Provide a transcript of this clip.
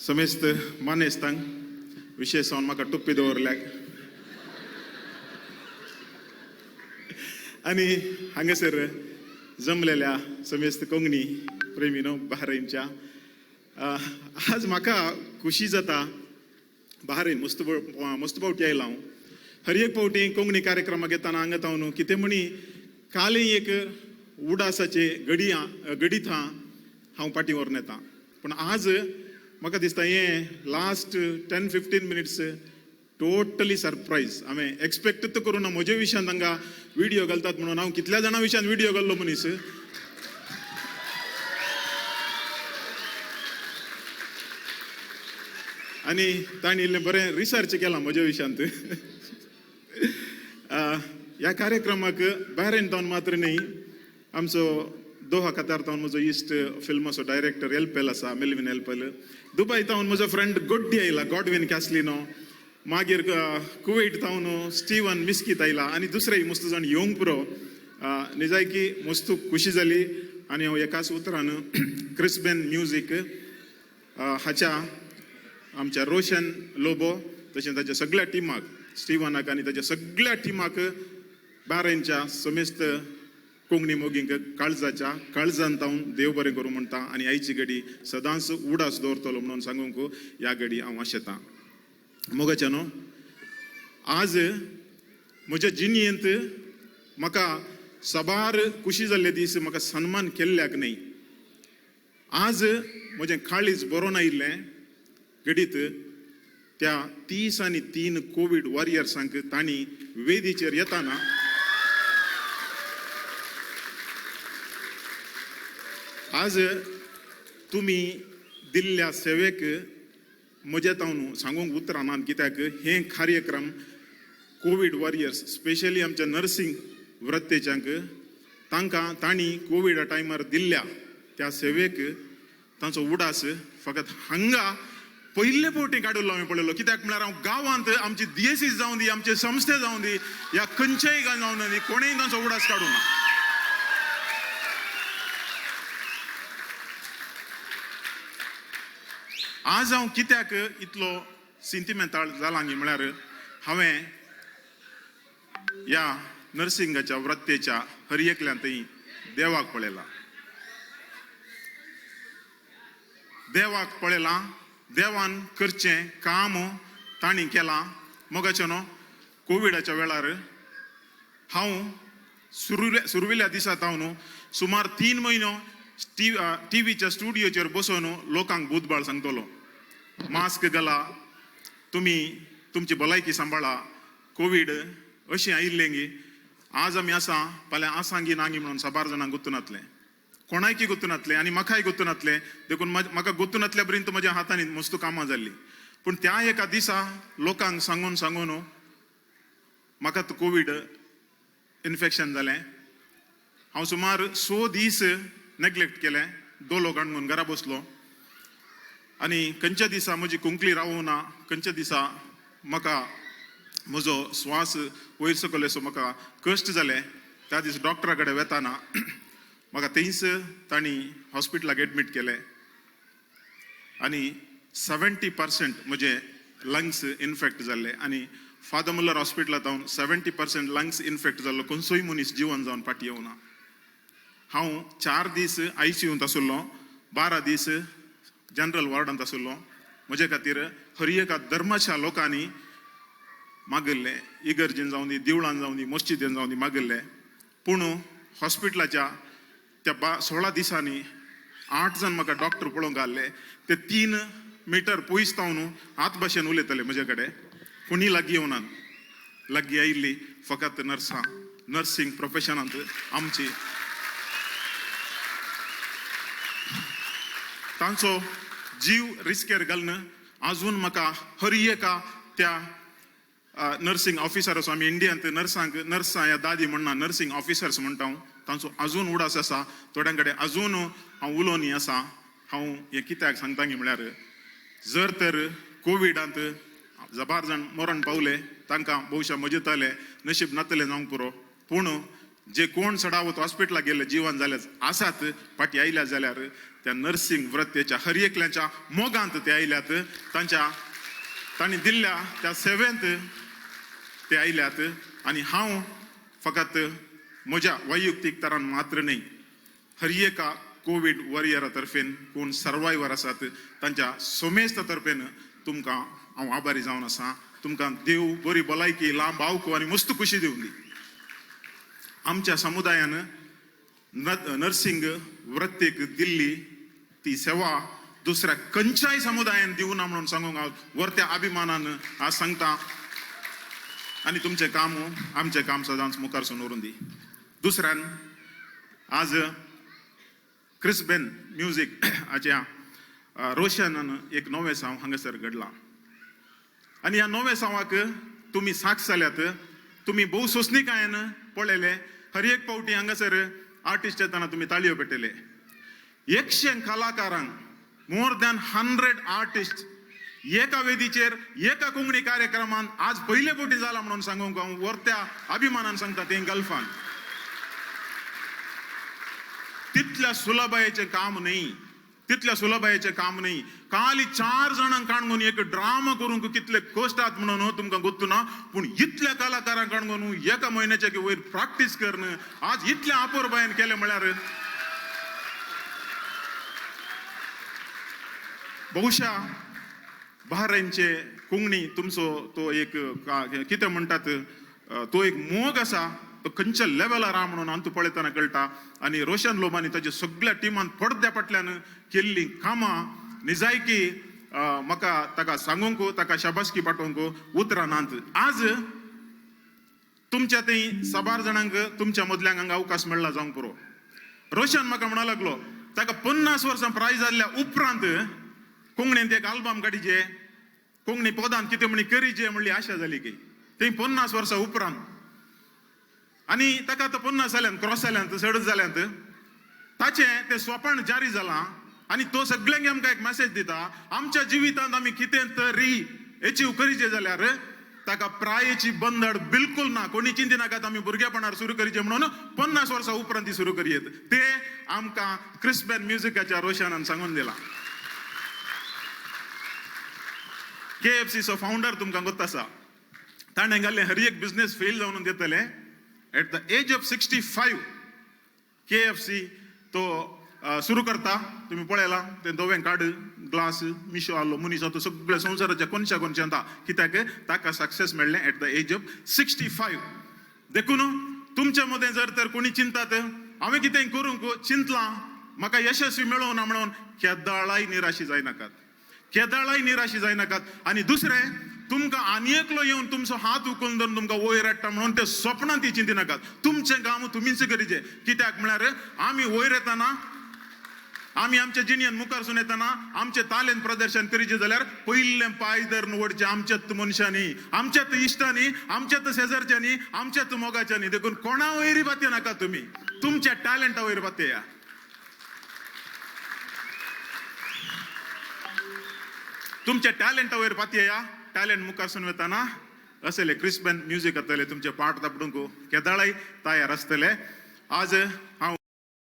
समेस्त मानेस्तांक विशेष जावन म्हाका टुप्पी दवरल्याक आनी हांगासर जमलेल्या समेस्त कोंकणी प्रेमीनो बहरैनच्या आज म्हाका खुशी जाता. बहरैन मस्त फावटी आयला हांव. हर एक फावटी कोंकणी कार्यक्रमाक येताना हांगा हांव कितें म्हणी कालय एक उडासाचे घडीत हांव पाटी व्हरून येता. पूण आज म्हाका दिसता हें लास्ट 10-15 मिनिट्स टोटली सरप्रायज. हांवें एक्सपेक्ट करूं ना म्हज्या विशयान तांकां व्हिडिओ घालतात म्हणून. हांव कितल्या जाणां विशयान व्हिडिओ घाल्लो मनीस. आनी ताणी इल्लें बरें रिसर्च केलां म्हज्या विशयांत. ह्या कार्यक्रमाक बहरैन तावन मात्र न्ही, आमचो दोहा कतार तावन म्हजो इश्ट फिल्माचो डायरेक्टर एल्पेल आसा, मेल्विन एल्पेल. दुबय तावन म्हजो फ्रेंड गोड्डी आयला, गॉडविन कॅस्लिनो. मागीर कुवेट तावन स्टीवन मिस्कीत आयला आनी दुसरेय मस्त जाण येवंक पुरो. निजायकी मस्त खुशी जाली. आनी हांव एकाच उतरान क्रिस्बेन म्युजीक हाच्या आमच्या रोशन लोबो तशें ताच्या सगळ्या टिमाक, स्टीवनाक आनी ताच्या सगळ्या टिमाक बहरैनच्या समेस्त कोंकणी मोगींक काळजान तावन देव बरें करूं म्हणटा. आनी आयची घडी सदांच उडास दवरतलो म्हणून सांगूंक ह्या घडी हांव आशेतां. मोगाच्यानो, आज म्हज्या जिणेंत म्हाका सबार खुशी जाल्ले दीस म्हाका सन्मान केल्ल्याक न्ही. आज म्हजें काळीज बरोवन आयिल्लें घडीत त्या 33 कोविड वॉरियर्सांक तांणी वेदीचेर येताना आज तुमी दिल्ल्या सेवेक म्हजे तावन सांगूंक उतराना. कित्याक हे कार्यक्रम कोविड वॉरियर्स स्पेशली आमच्या नर्सिंग वृत्तेच्यांक तांणी कोविडा टायमार दिल्ल्या त्या सेवेक तांचो उडास फकत हांगा पयले फावटी काडून हांवें पळयलो. कित्याक म्हळ्यार हांव गांवांत आमची DSC जावं दी, आमचे संस्थे जावं दी, ह्या खंयच्याय जावं दी, कोणेय तांचो उडास काडूं ना. आज हांव कित्याक इतलो सेंटिमेंटल जाला म्हळ्यार हांवें ह्या नर्सिंगाच्या वृत्तेच्या हर एकल्यांतय देवाक पळयलां. देवान करचें काम तांणी केलां. मोगाच्यानो, कोविडाच्या वेळार हांव सुरविल्ल्या दिसांत हांव सुमार 3 म्हयनो टीव्हीच्या स्टुडिओचेर बसून लोकांक बुधबाळ सांगतलो, मास्क घाला, तुमी तुमची भलायकी सांबाळा, कोविड अशें आयिल्लें गी. आज आमी आसा, फाल्यां आसां गी ना गी म्हणून साबार जाणांक गुर्तू नासलें, कोणायकी गुर्तू नासलें आनी म्हाकाय गुर्तू नासलें. देखून म्हाका गुर्तू नासल्या पर्यंत म्हज्या हातांनी मस्त कामां जाल्लीं. पूण त्या एका दिसा लोकांक सांगून म्हाका कोविड इन्फेक्शन जालें. हांव सुमार 6 दीस नेग्लेक्ट केलें, दोलो काडून घरा बसलो. आनी खंयच्या दिसा म्हजी कुंकली रावूं ना, खंयच्या दिसा म्हाका म्हजो स्वास वयर सकयल असो म्हाका कश्ट जाले. त्या दीस डॉक्टरा कडेन वेताना म्हाका थंयच तांणी हॉस्पिटलाक एडमीट केलें. आनी 70% म्हजे लंग्स इन्फेक्ट जाल्ले. आनी फादर मुल्लर हॉस्पिटलांत हांव 70% लंग्स इन्फेक्ट जाल्लो, खंयचोय मनीस जिवन जावन फाटी येवना. हांव 4 दीस ICUंत आसुल्लो, 12 दीस जनरल वॉर्डांत आसुल्लो. म्हजे खातीर हर एका धर्माच्या लोकांनी मागल्ले, इगर्जेन जावं दी, देवळान जावं दी, मस्जिदेन जावं दी मागल्ले. पूण हॉस्पिटलाच्या त्या 16 दिसांनी 8 जाण म्हाका डॉक्टर पळोवंक आसले. ते 3 मीटर पयस तावन हात भाशेन उलयताले म्हजे कडेन. कोणी लागीं येवनात. लागीं आयिल्ली फकत नर्सां, नर्सिंग प्रोफेशनांत आमची. तांचो जीव रिस्केर घालून आजून म्हाका हर एका त्या नर्सिंग ऑफिसर्स, आमी इंडियांत नर्सां या दादी म्हणना, नर्सिंग ऑफिसर्स म्हणटा हांव, तांचो आजून उडास आसा. थोड्यां कडेन आजून हांव उलोवनी आसा. हांव हें कित्याक सांगता गी म्हळ्यार, जर तर कोविडांत जबार जाण मरण पावले, तांकां भोवशा मजताले, नशीब नातलें जावंक पुरो. पूण जे कोण सडावत हॉस्पिटलाक गेले जीवन जाल्यार आसात फाटी आयल्या जाल्यार त्या नर्सिंग वृत्तेच्या हर एकल्याच्या मोगांत ते आयल्यात तांणी दिल्ल्या त्या सेवेंत ते आयल्यात आनी हांव फकत म्हज्या वैयक्तीक तरान मात्र न्ही हर एका कोविड वॉरियरा तर्फेन कोण सर्वायवर आसात तांच्या सोमेस्त तर्फेन तुमकां हांव आभारी जावन आसा तुमकां देव बरी भलायकी लांब आंवको आनी मस्त खुशी दिवं दी आमच्या समुदायान नर्सिंग वृत्तेक दिल्ली ती सेवा दुसऱ्या खंयच्याय समुदायान दिवना म्हणून सांगूंक हांव वर्त्या अभिमानान आज सांगता आनी तुमचें काम आमचें काम सदांच मुखार सून व्हरून दी दुसऱ्यान आज क्रिस्बेन म्युजीक हाच्या रोशनान एक नवें साव हांगासर घडलां आनी ह्या नव्या सावाक तुमी साक्ष जाल्यात तुमी भोव सोंसणीकायेन पळयले हर एक पावटी हांगासर आर्टिस्ट येताना तुमी ताळयो पेटयले 100 कलाकारांक मोर दॅन 100 आर्टिस्ट एका वेदीचेर एका कोंकणी कार्यक्रमान आज पयले फावटी जाला म्हणून सांगूंक हांव वर्त्या अभिमानान सांगता ते गल्फान तितल्या सुलभायेचें काम न्ही तितल्या सुलभायेचें काम न्ही खाली 4 जाणांक काणगून एक ड्रामा करूंक कितले कश्ट आहात म्हणून तुमकां गोत्तू ना पूण इतल्या कलाकारांक काणगून एका म्हयन्याच्या वयर प्रॅक्टीस करून आज इतल्या आपोरबायेन केलें म्हळ्यार बहुशा बहरैनचे कोंकणी तुमचो तो एक कितें म्हणटात तो एक मोग आसा तो खंयच्या लेवलार आहा म्हणून हांव पळयतना कळटा आनी रोशन लोबांनी ताच्या सगळ्या टिमान पडद्या फाटल्यान केल्ली कामां निजायकी म्हाका ताका सांगूंक ताका शाबासकी पाठोवंक उतरां नात आज तुमच्या थंय 6 जाणांक तुमच्या मदल्यांक हांगा अवकाश मेळ्ळा जावंक पुरो रोशन म्हाका म्हणा लागलो ताका 50 वर्सां प्राय जाल्ल्या उपरांत कोंकणींत एक आल्बम काडीचे कोंकणी पदांत कितें म्हणी करीचे म्हणली आशा जाली की थंय 50 वर्सां उपरांत आनी ताका आतां 50 जाल्यांत क्रॉस जाल्यांत 60 जाल्यांत ताचें तें स्वप्न जारी जालां आनी तो सगळ्यांक आमकां एक मेसेज दिता आमच्या जिवितांत आमी कितें तरी एचीव करीचे जाल्यार ताका प्रायेची बंदड बिलकुल ना कोणी चिंती नाकात आमी भुरगेपणार सुरू करीचे म्हणून 50 वर्सां उपरांत ती सुरू करयेत ते आमकां क्रिस्बेन म्युजिकाच्या रोशनान सांगून दिलां KFC चो फाउंडर तुमकां गोत्त आसा ताणें घाल्लें हर एक बिझनेस फेल जावन येतले at the age of 65 KFC तो सुरू करता तुम्ही पळयला ते दोवें कार्ड ग्लास मिशो आलो मनीस तो सगळ्या संवसाराच्या कोणच्या येता कित्याक ताका सक्सेस मेळ्ळें एट द एज ऑफ 65 देखून तुमच्या मदें जर तर कोणी चिंतात हांवें कितें करूंक चिंतलां म्हाका यशस्वी मेळों ना म्हणून केदाळाय निराशी जायनाकात केदाळाय निराशी जायनाकात आनी दुसरें तुमकां आनी एकलो येवन तुमचो हात उखलून धरून तुमकां वयर हाडटा म्हणून ते स्वप्नांत ती चिंती नाकात तुमचें काम तुमीच करीचे कित्याक म्हळ्यार आमी वयर येताना आमी आमच्या जिणेंत मुखारसून येताना आमचें तालेंत प्रदर्शन करीचें जाल्यार पयलें पांय धरून वडचें आमच्याच मनशांनी आमच्याच इश्टांनी आमच्याच शेजारच्यांनी आमच्याच मोगाच्यांनी देखून कोणा वयरी बातये नाका तुमी तुमच्या टॅलंटा वयर बातया तुमच्या टॅलंटा वयर बातया टॅलंट मुखारसून येताना असले क्रिस्बेन म्युजीक येतले तुमचे पाठ दापडूंक केदाळाय तयार आसतले आज हांव